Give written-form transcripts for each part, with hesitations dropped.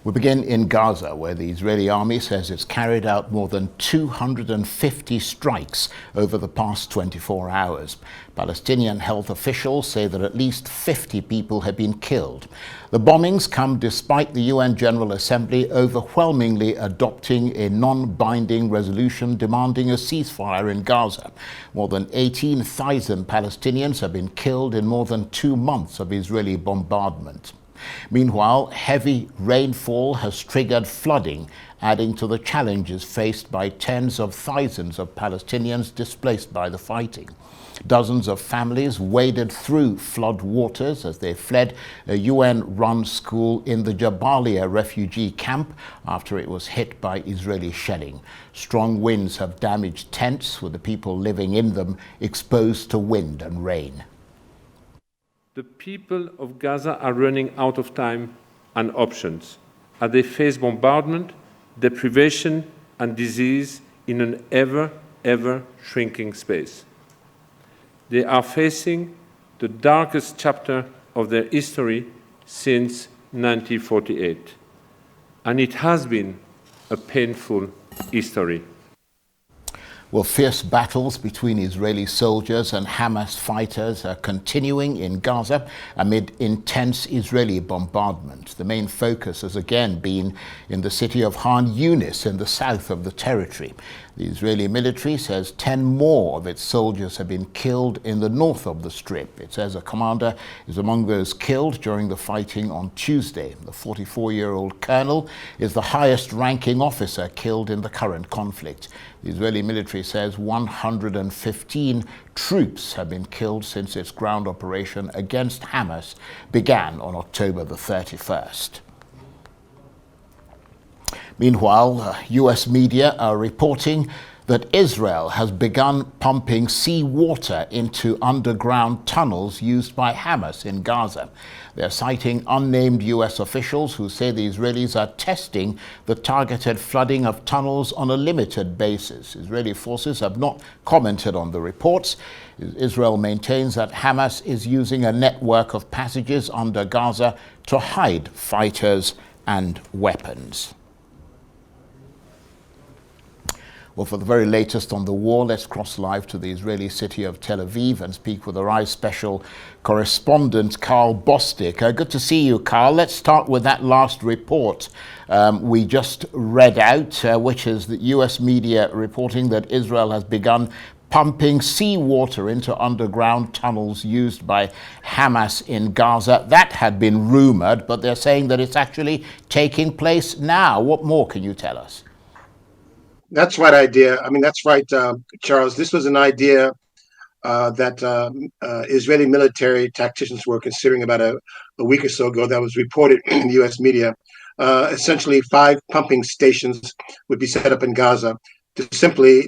We begin in Gaza, where the Israeli army says it's carried out more than 250 strikes over the past 24 hours. Palestinian health officials say that at least 50 people have been killed. The bombings come despite the UN General Assembly overwhelmingly adopting a non-binding resolution demanding a ceasefire in Gaza. More than 18,000 Palestinians have been killed in more than 2 months of Israeli bombardment. Meanwhile, heavy rainfall has triggered flooding, adding to the challenges faced by tens of thousands of Palestinians displaced by the fighting. Dozens of families waded through flood waters as they fled a UN-run school in the Jabalia refugee camp after it was hit by Israeli shelling. Strong winds have damaged tents, with the people living in them exposed to wind and rain. The people of Gaza are running out of time and options as they face bombardment, deprivation, and disease in an ever shrinking space. They are facing the darkest chapter of their history since 1948, and it has been a painful history. Well, fierce battles between Israeli soldiers and Hamas fighters are continuing in Gaza amid intense Israeli bombardment. The main focus has again been in the city of Khan Yunis in the south of the territory. The Israeli military says 10 more of its soldiers have been killed in the north of the Strip. It says a commander is among those killed during the fighting on Tuesday. The 44-year-old colonel is the highest-ranking officer killed in the current conflict. The Israeli military says 115 troops have been killed since its ground operation against Hamas began on October the 31st. Meanwhile, US media are reporting that Israel has begun pumping seawater into underground tunnels used by Hamas in Gaza. They're citing unnamed US officials who say the Israelis are testing the targeted flooding of tunnels on a limited basis. Israeli forces have not commented on the reports. Israel maintains that Hamas is using a network of passages under Gaza to hide fighters and weapons. Well, for the very latest on the war, let's cross live to the Israeli city of Tel Aviv and speak with our special correspondent, Karl Bostic. Good to see you, Karl. Let's start with that last report we just read out, which is the US media reporting that Israel has begun pumping seawater into underground tunnels used by Hamas in Gaza. That had been rumored, but they're saying that it's actually taking place now. What more can you tell us? That's right idea. I mean, that's right, Charles. This was an idea that Israeli military tacticians were considering about a week or so ago that was reported in the U.S. media. Essentially, 5 pumping stations would be set up in Gaza to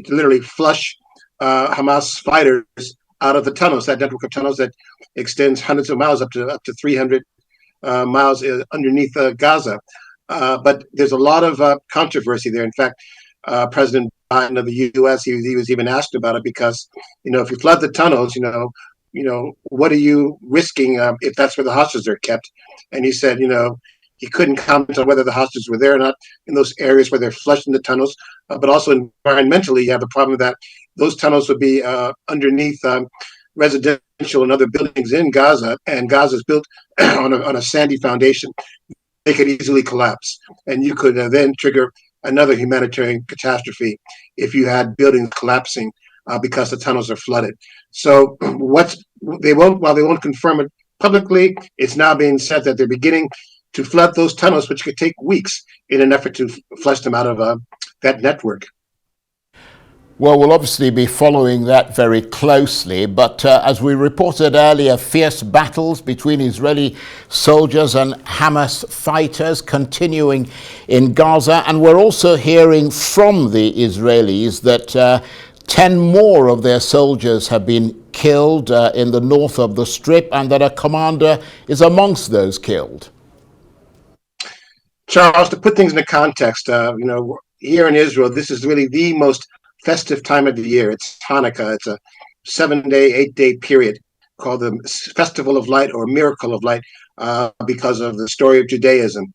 literally flush Hamas fighters out of the tunnels, that network of tunnels that extends hundreds of miles, up to 300 miles underneath Gaza. But there's a lot of controversy there. In fact, President Biden of the U.S. He was even asked about it because, if you flood the tunnels, what are you risking if that's where the hostages are kept? And he said, he couldn't comment on whether the hostages were there or not in those areas where they're flushed in the tunnels. But also environmentally, you have the problem that those tunnels would be underneath residential and other buildings in Gaza, and Gaza is built on a sandy foundation. They could easily collapse, and you could then trigger another humanitarian catastrophe if you had buildings collapsing because the tunnels are flooded. So while they won't confirm it publicly, it's now being said that they're beginning to flood those tunnels, which could take weeks in an effort to flush them out of that network. Well, we'll obviously be following that very closely, but as we reported earlier, fierce battles between Israeli soldiers and Hamas fighters continuing in Gaza, and we're also hearing from the Israelis that 10 more of their soldiers have been killed in the north of the Strip, and that a commander is amongst those killed. Charles, to put things into context, here in Israel, this is really the most festive time of the year. It's Hanukkah. It's a 7-day, 8-day period called the Festival of Light or Miracle of Light, because of the story of Judaism,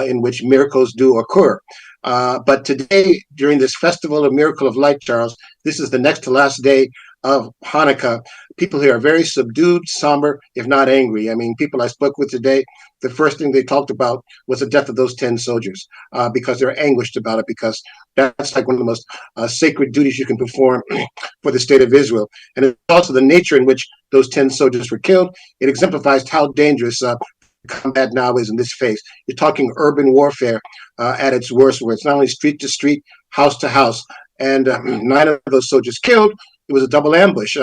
in which miracles do occur. But today, during this festival of Miracle of Light, Charles, this is the next to last day of Hanukkah. People here are very subdued, somber, if not angry. I mean, people I spoke with today, the first thing they talked about was the death of those 10 soldiers, because they're anguished about it, because that's like one of the most sacred duties you can perform for the state of Israel. And it's also the nature in which those 10 soldiers were killed. It exemplifies how dangerous combat now is in this phase. You're talking urban warfare at its worst, where it's not only street to street, house to house. And 9 of those soldiers killed. It was a double ambush.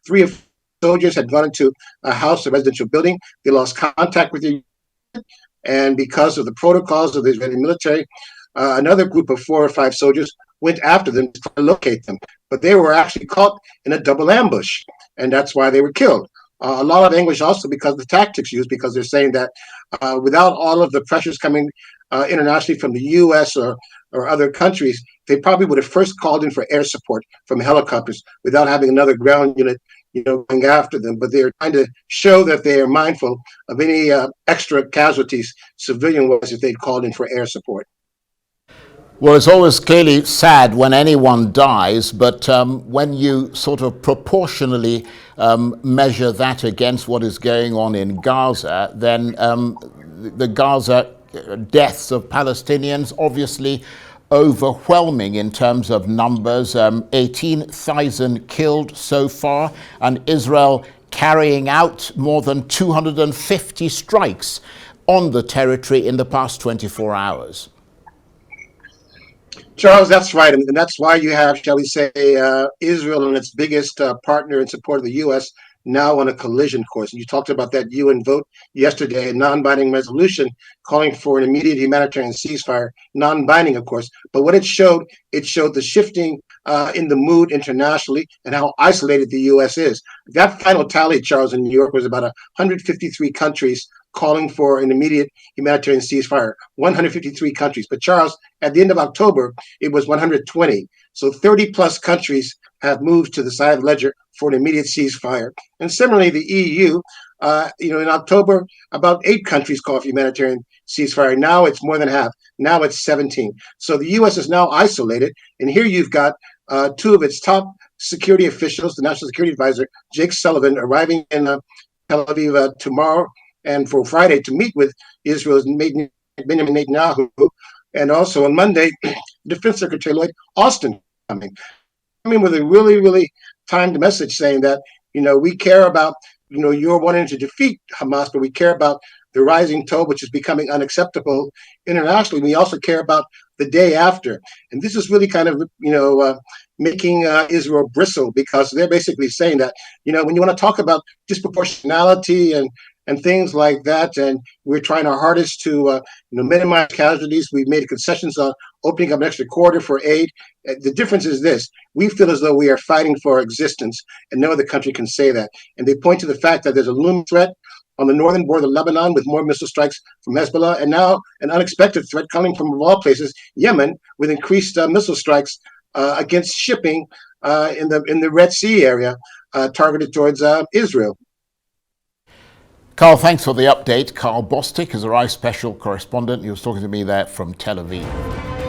3 of soldiers had gone into a house, a residential building. They lost contact with the and because of the protocols of the Israeli military, another group of 4 or 5 soldiers went after them to try to locate them. But they were actually caught in a double ambush, and that's why they were killed. A lot of anguish also because of the tactics used, because they're saying that without all of the pressures coming internationally from the U.S. or other countries, they probably would have first called in for air support from helicopters without having another ground unit, going after them. But they're trying to show that they are mindful of any extra casualties, civilian-wise, if they'd called in for air support. Well, it's always clearly sad when anyone dies, but when you sort of proportionally measure that against what is going on in Gaza, then the Gaza deaths of Palestinians obviously overwhelming in terms of numbers. 18,000 killed so far, and Israel carrying out more than 250 strikes on the territory in the past 24 hours. Charles, that's right. And that's why you have, shall we say, Israel and its biggest partner in support of the U.S. now on a collision course. And you talked about that UN vote yesterday, a non-binding resolution calling for an immediate humanitarian ceasefire, non-binding, of course. But what it showed the shifting in the mood internationally and how isolated the U.S. is. That final tally, Charles, in New York was about 153 countries calling for an immediate humanitarian ceasefire, 153 countries. But Charles, at the end of October, it was 120. So 30 plus countries have moved to the side of the ledger for an immediate ceasefire. And similarly, the EU, in October, about 8 countries called for humanitarian ceasefire. Now it's more than half. Now it's 17. So the U.S. is now isolated. And here you've got 2 of its top security officials, the National Security Advisor, Jake Sullivan, arriving in Tel Aviv tomorrow and for Friday to meet with Israel's Benjamin Netanyahu. And also on Monday, Defense Secretary Lloyd Austin coming with a really, really timed message saying that, we care about, you're wanting to defeat Hamas, but we care about the rising toll, which is becoming unacceptable internationally. We also care about the day after. And this is really kind of, making Israel bristle, because they're basically saying that, when you want to talk about disproportionality and things like that, and we're trying our hardest to minimize casualties. We've made concessions on opening up an extra corridor for aid. The difference is this: we feel as though we are fighting for our existence, and no other country can say that. And they point to the fact that there's a looming threat on the northern border of Lebanon with more missile strikes from Hezbollah, and now an unexpected threat coming from, of all places, Yemen, with increased missile strikes against shipping in the Red Sea area targeted towards Israel. Karl, thanks for the update. Karl Bostic is our special correspondent. He was talking to me there from Tel Aviv.